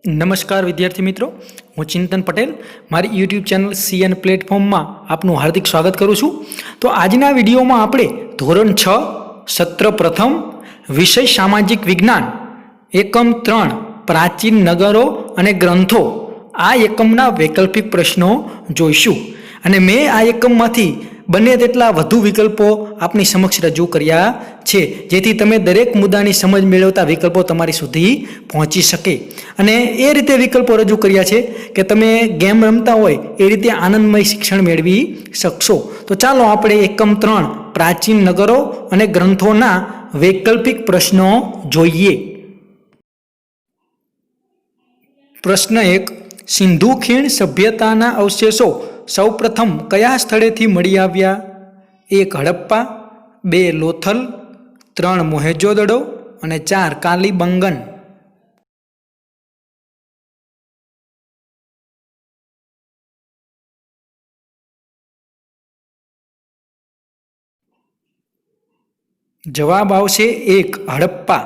नमस्कार विद्यार्थी मित्रों, हूँ चिंतन पटेल मारी यूट्यूब चैनल सीएन प्लेटफॉर्म में आपनु हार्दिक स्वागत करूँ छूँ। तो आजना विडियो में आपणे धोरण 6 सत्र प्रथम विषय सामाजिक विज्ञान एकम 3 प्राचीन नगरों अने ग्रंथों आ एकमना वैकल्पिक प्रश्नों जोईशुं। अने मैं आ एकममांथी बने तेटला वधु विकल्पो आपनी समक्ष रजू कर्या छे, जेथी तमे दरेक मुद्दानी समझ मेळवता विकल्पो तमारी सुधी पहोंची शके। अने ए रीते विकल्पो रजू कर्या छे के तमे गेम रमता होय ए रीते आनंदमय शिक्षण मेळवी शकशो। तो चालो आपणे एकम 3 प्राचीन नगरो अने ग्रंथोना वैकल्पिक प्रश्नो जोईए। प्रश्न 1, सिंधु खीण सभ्यताना अवशेषो सौप्रथम कया स्थळेथी मळी आव्या? 1 हड़प्पा, 2 लोथल, 3 मोहेंजोदड़ो અને 4 कालीबंगन। जवाब आवशे 1 हड़प्पा।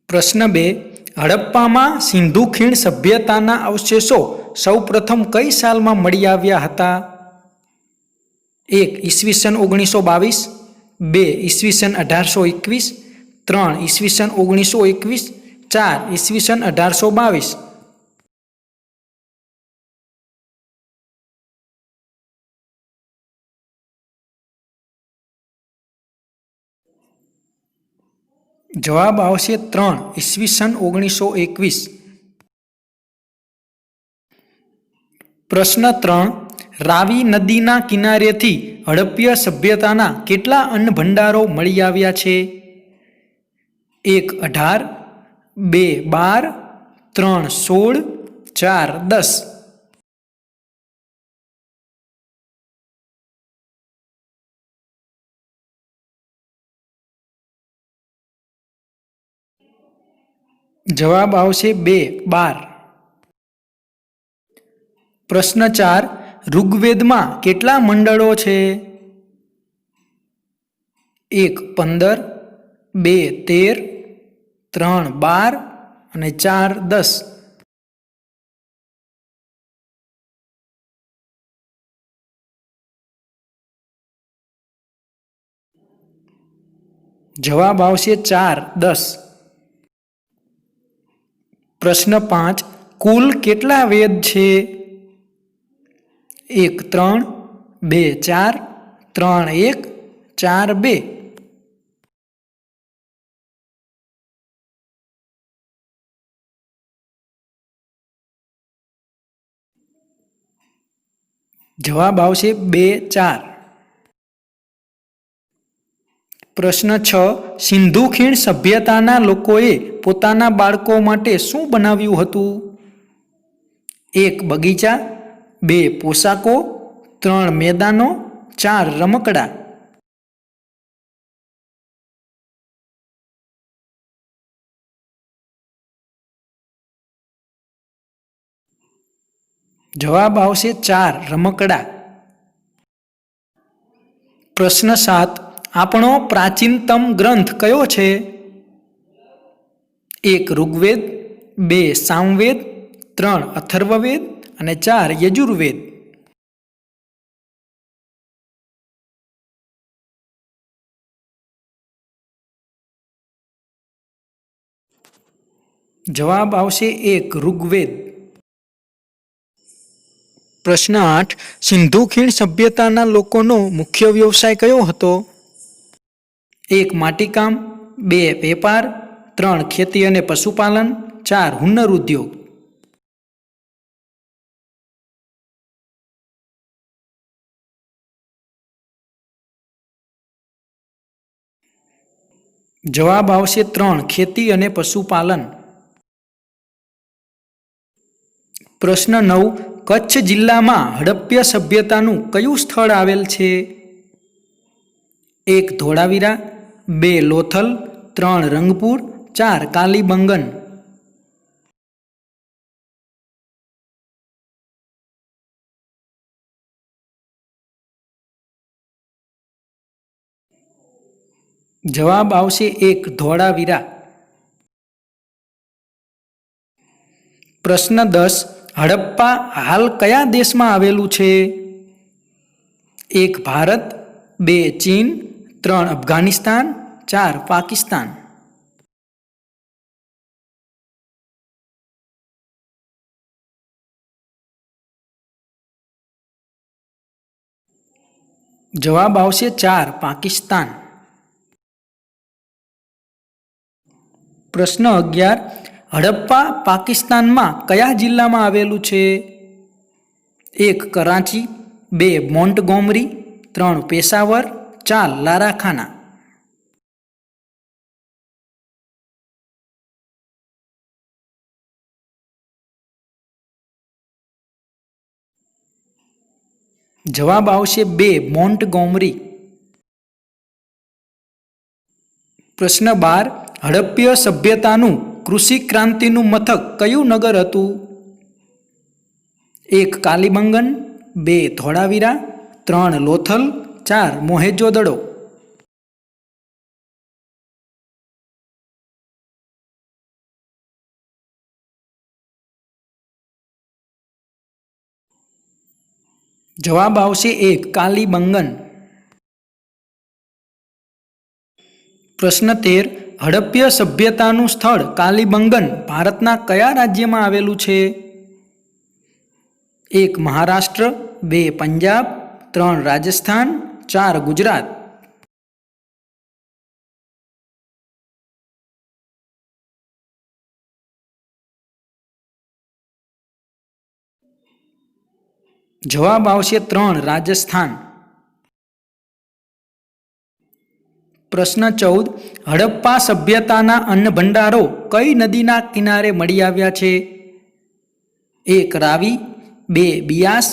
प्रश्न 2, हड़प्पा में सिंधु खीण सभ्यताना अवशेषो सौप्रथम कई साल में मळी आव्या हता? 1 ईस्वीसन 1922, 2 ईस्वीसन 1821, 3 ईस्वीसन 1921, 4 ईस्वीसन 1822। जवाब आवशे 3 ईस्वीसन 1921। प्रश्न 3, रावी नदीना किनारेथी हड़प्पीय सभ्यताना केटला अन्न भंडारो मळी आव्या छे? 1 18, 2 12, 3 16, 4 10। जवाब आवशे 2 12। प्रश्न 4, ऋग्वेद में केटला मंडलों छे? 1 15, 2 13, 3 12 અને 4 10। जवाब आवशे 4 10। प्रश्न 5, कुल केटला वेद छे? 1 3, 2 4, 3 1, 4 2। जवाब आवशे 2 4। प्रश्न 6, सिंधु खीण सभ्यताना लोकोए पोताना बाळको माटे शुं बनाव्युं हतुं? 1 बगीचा, 2 पोशाको, 3 मैदानो, 4 रमकड़ा। जवाब आवशे 4 रमकड़ा। प्रश्न 7, आपणो प्राचीनतम ग्रंथ कयो छे? 1 ऋग्वेद, 2 सामवेद, 3 अथर्ववेद અને 4 यजुर्वेद। जवाब आवशे 1 ऋग्वेद। प्रश्न 8, सिंधु खीण सभ्यताना लोकोनो मुख्य व्यवसाय कयो हतो? 1 माटीकाम, 2 वेपार, 3 खेती अने पशुपालन, 4 हुनर उद्योग। जवाब आवशे 3 खेती अने पशुपालन। प्रश्न 9, कच्छ जिल्ला में हड़प्पीय सभ्यतानुं कयुं स्थळ आवेल छे? 1 धोळावीरा, 2 लोथल, 3 रंगपुर, 4 कालीबंगन। जवाब आवशे 1 धोळावीरा। પ્રશ્ન 10 હડપ્પા હાલ કયા દેશમાં આવેલું છે? 1 ભારત, 2 ચીન, 3 અફઘાનિસ્તાન, 4 પાકિસ્તાન. જવાબ આવશે 4 પાકિસ્તાન. પ્રશ્ન 11 હડપ્પા પાકિસ્તાનમાં કયા જિલ્લામાં આવેલું છે? 1 કરાચી, 2 મોન્ટગોમરી, 3 પેશાવર, 4 લારાખાના. જવાબ આવશે 2 મોન્ટગોમરી. પ્રશ્ન 12 હડપ્પીય સભ્યતાનું કૃષિ ક્રાંતિનું મથક કયું નગર હતું? 1 કાલીબંગન, 2 ધોળાવીરા, 3 લોથલ, 4 મોહેંજો-દડો. જવાબ આવશે 1 કાલીબંગન. પ્રશ્ન 13 હડપ્પીય સભ્યતાનું સ્થળ કાલીબંગન ભારતના કયા રાજ્યમાં આવેલું છે? 1 મહારાષ્ટ્ર, 2 પંજાબ, 3 રાજસ્થાન, 4 ગુજરાત. જવાબ આવશે 3 રાજસ્થાન. પ્રશ્ન 14 હડપ્પા સભ્યતાના અન્ન ભંડારો કઈ નદીના કિનારે મળી આવ્યા છે? 1 રાવી, 2 બિયાસ,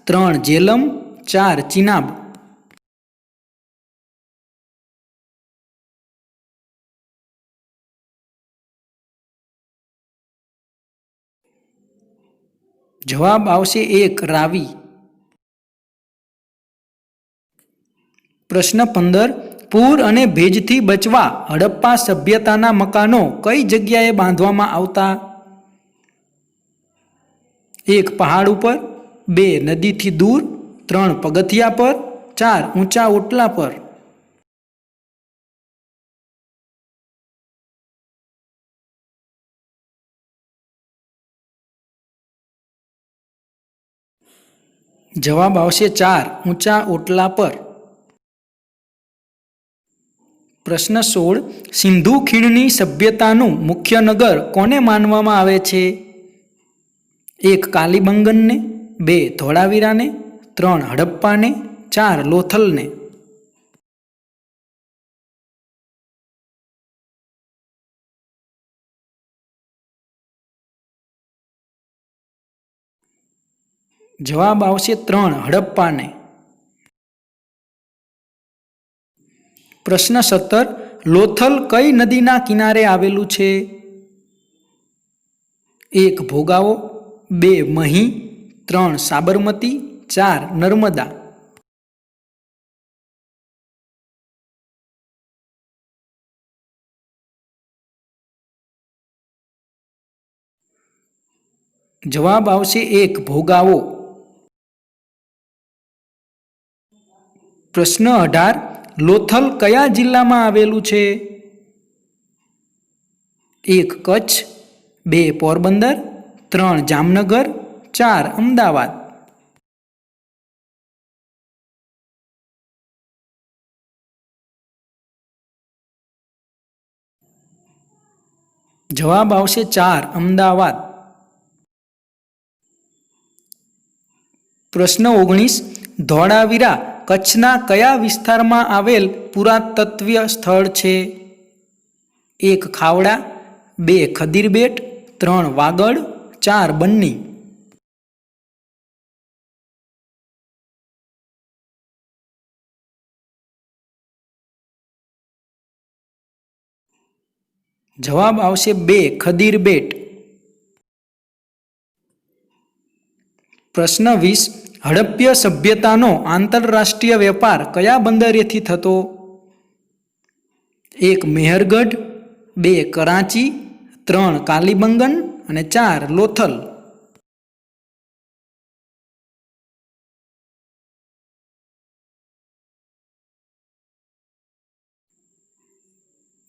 3 જેલમ, 4 ચિનાબ. જવાબ આવશે 1 રાવી. પ્રશ્ન 15 પૂર અને ભેજથી બચવા હડપ્પા સભ્યતાના મકાનો કઈ જગ્યાએ બાંધવામાં આવતા? 1 પહાડ ઉપર, 2 નદીથી દૂર, 3 પગથિયા પર, 4 ઊંચા ઓટલા પર. જવાબ આવશે 4 ઊંચા ઓટલા પર. પ્રશ્ન 16 સિંધુ ખીણની સભ્યતાનું મુખ્ય નગર કોને માનવામાં આવે છે? 1 કાલીબંગનને, 2 ધોળાવીરાને, 3 હડપ્પાને, 4 લોથલને. જવાબ આવશે 3 હડપ્પાને. પ્રશ્ન 17 લોથલ કઈ નદીના કિનારે આવેલું છે? 1 ભોગાવો, 2 મહી, 3 સાબરમતી, 4 નર્મદા. જવાબ આવશે 1 ભોગાવો. પ્રશ્ન 18 લોથલ કયા જિલ્લામાં આવેલું છે? 1 કચ્છ, 2 પોરબંદર, 3 જામનગર, 4 અમદાવાદ. જવાબ આવશે 4 અમદાવાદ. પ્રશ્ન 19 ધોળાવીરા કચ્છના કયા વિસ્તારમાં આવેલ પુરાતત્વીય સ્થળ છે? 1 ખાવડા, 2 ખદીરબેટ, 3 વાગડ, 4 બન્ની. જવાબ આવશે 2 ખદીરબેટ. પ્રશ્ન 20 હડપ્પીય સભ્યતાનો આંતરરાષ્ટ્રીય વેપાર કયા બંદરેથી થતો? 1 મેહરગઢ, 2 કરાચી, 3 કાલીબંગન અને 4 લોથલ.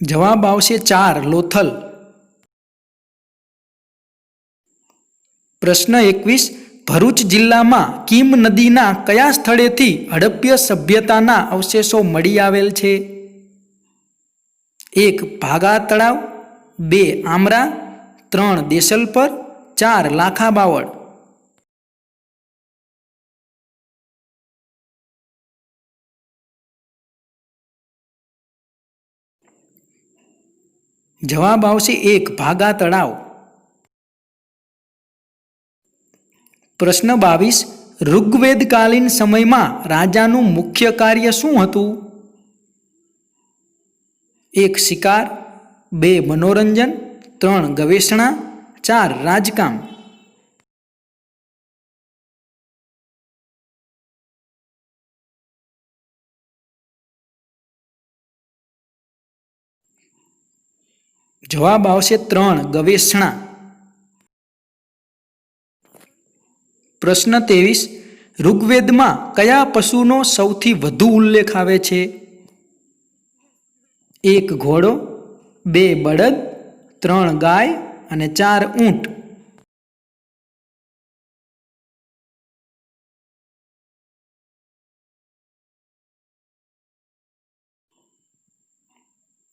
જવાબ આવશે 4 લોથલ. પ્રશ્ન 21. ભરૂચ જિલ્લામાં કીમ નદીના કયા સ્થળેથી હડપ્ય સભ્યતાના અવશેષો મળી આવેલ છે? 1 ભાગા તળાવ, 2 આમરા, 3 દેસલપર, 4 લાખા બાવળ. જવાબ આવશે 1 ભાગા તળાવ. પ્રશ્ન 22. ઋગ્વેદકાલીન સમયમાં રાજાનું મુખ્ય કાર્ય શું હતું? 1 શિકાર, 2 મનોરંજન, 3 ગવેષણા, 4 રાજકામ. જવાબ આવશે 3 ગવેષણા. પ્રશ્ન 23. ઋગ્વેદમાં કયા પશુનો સૌથી વધુ ઉલ્લેખ આવે છે? 1 ઘોડો, 2 બળદ, 3 ગાય અને 4 ઊંટ.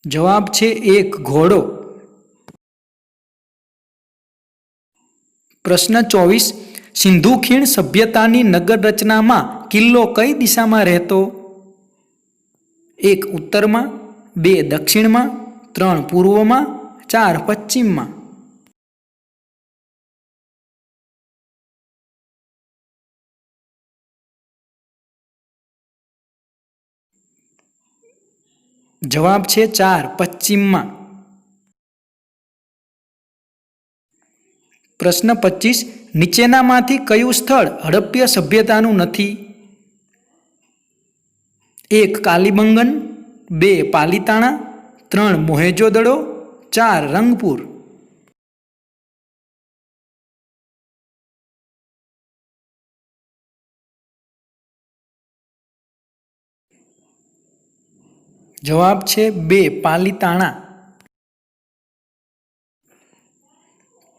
જવાબ છે 1 ઘોડો. પ્રશ્ન 24. સિંધુ ખીણ સભ્યતાની નગર રચનામાં કિલ્લો કઈ દિશામાં રહેતો? 1 ઉત્તરમાં, 2 દક્ષિણમાં, 3 પૂર્વમાં, 4 પશ્ચિમમાં. જવાબ છે 4 પશ્ચિમમાં. પ્રશ્ન 25. નીચેનામાંથી કયું સ્થળ હડપ્ય સભ્યતાનું નથી? 1 કાલીબંગન, 2 પાલીતાણા, 3 મોહેજોદડો, 4 રંગપુર. જવાબ છે 2 પાલીતાણા.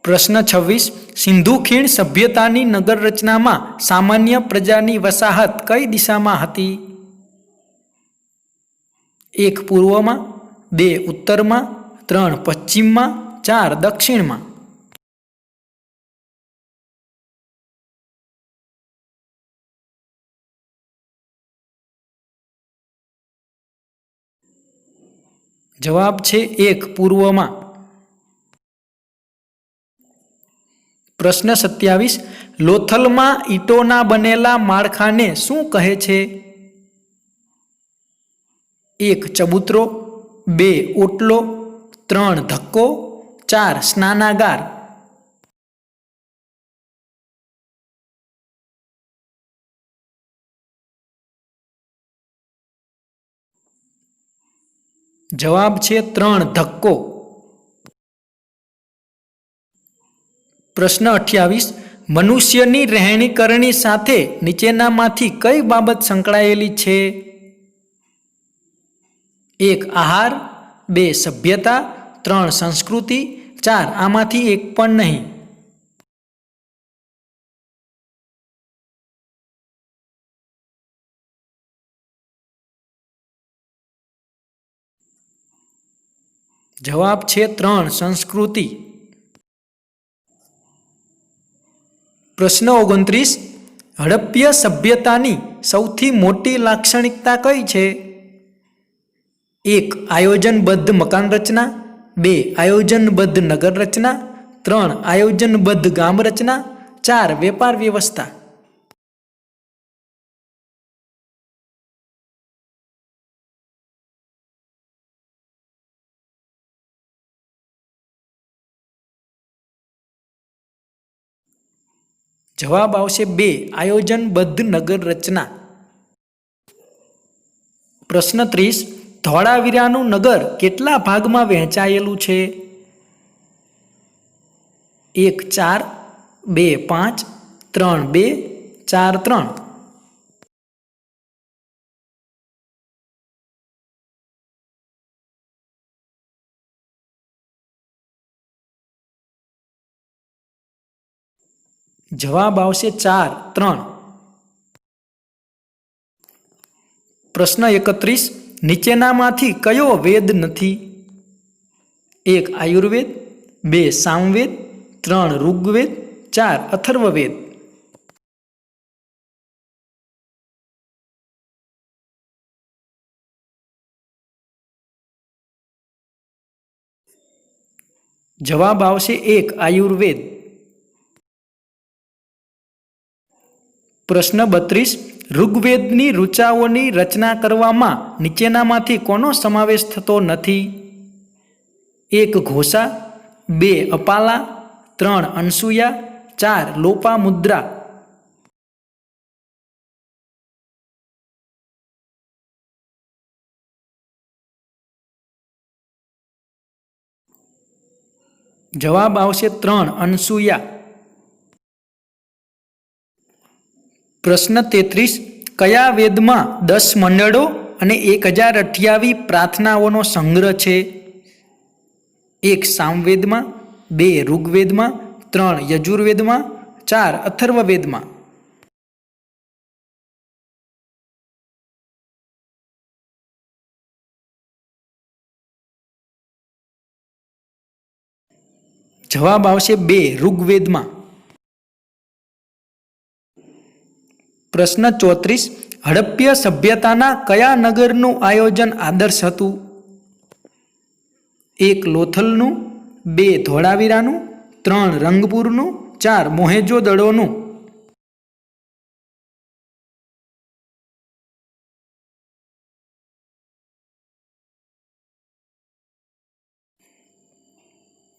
પ્રશ્ન 26. સિંધુ ખીણ સભ્યતાની નગર રચનામાં સામાન્ય પ્રજાની વસાહત કઈ દિશામાં હતી? 1 પૂર્વમાં, 2 ઉત્તરમાં, 3 પશ્ચિમમાં, 4 દક્ષિણમાં. જવાબ છે 1 પૂર્વમાં. પ્રશ્ન 27. લોથલમાં ઈંટોના બનેલા માળખાને શું કહે છે? 1 ચબૂતરો, 2 ઓટલો, 3 ધક્કો, 4 સ્નાનાગાર. જવાબ છે 3 ધક્કો. પ્રશ્ન 28. મનુષ્યની રહેણીકરણી સાથે નીચેનામાંથી કઈ બાબત સંકળાયેલી છે? 1 આહાર, 2 સભ્યતા, 3 સંસ્કૃતિ, 4 આમાંથી એક પણ નહીં. જવાબ છે 3 સંસ્કૃતિ. પ્રશ્ન 29. હડપ્ય સભ્યતાની સૌથી મોટી લાક્ષણિકતા કઈ છે? 1 આયોજનબદ્ધ મકાન રચના, 2 આયોજનબદ્ધ નગર રચના, 3 આયોજનબદ્ધ ગામ રચના, 4 વેપાર વ્યવસ્થા. જવાબ આવશે 2 આયોજનબદ્ધ નગર રચના. પ્રશ્ન 30. ધોળાવીરાનું નગર કેટલા ભાગમાં વહેંચાયેલું છે? 1 4 2 5 3 2 4 3। જવાબ આવશે 4 3। પ્રશ્ન 31, નીચેનામાંથી કયો વેદ નથી? 1 આયુર્વેદ, 2 સામવેદ, 3 ઋગ્વેદ, 4 અથર્વવેદ। જવાબ આવશે 1 આયુર્વેદ। પ્રશ્ન 32, ઋગ્વેદની ઋચાઓની રચના કરવામાં નીચેનામાંથી કોનો સમાવેશ થતો નથી? 1 ઘોષા, 2 અપાલા, 3 અનસુયા, 4 લોપામુદ્રા। જવાબ આવશે 3 અનસુયા। પ્રશ્ન 33, કયા વેદમાં 10 મંડળો અને 1028 પ્રાર્થનાઓનો સંગ્રહ છે? 1 સામવેદમાં, 2 ઋગ્વેદમાં, 3 યજુર્વેદમાં, 4 અથર્વવેદમાં। જવાબ આવશે 2 ઋગ્વેદમાં। પ્રશ્ન 34, હડપ્ય સભ્યતાના કયા નગરનું આયોજન આદર્શ હતું? 1 લોથલનું, 2 ધોળાવીરાનું, 3 રંગપુરનું, 4 મોહેંજો-દડોનું।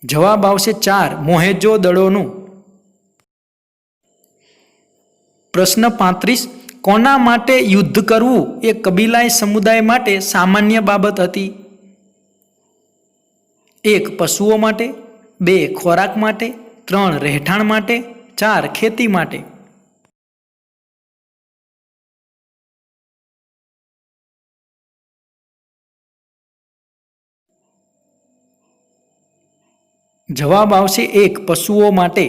જવાબ આવશે 4 મોહેંજો-દડોનું। પ્રશ્ન 35, કોના માટે યુદ્ધ કરવું એ કબીલાઈ સમુદાય માટે સામાન્ય બાબત હતી? 1 પશુઓ માટે, 2 ખોરાક માટે, 3 રહેઠાણ માટે, 4 ખેતી માટે। જવાબ આવશે 1 પશુઓ માટે।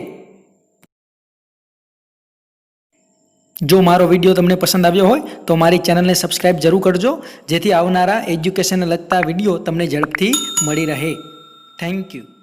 જો મારો વિડીયો તમને પસંદ આવ્યો હોય તો મારી ચેનલને સબસ્ક્રાઈબ જરૂર કરજો, જેથી આવનારા એજ્યુકેશનને લગતા વિડીયો તમને ઝડપથી મળી રહે। Thank you.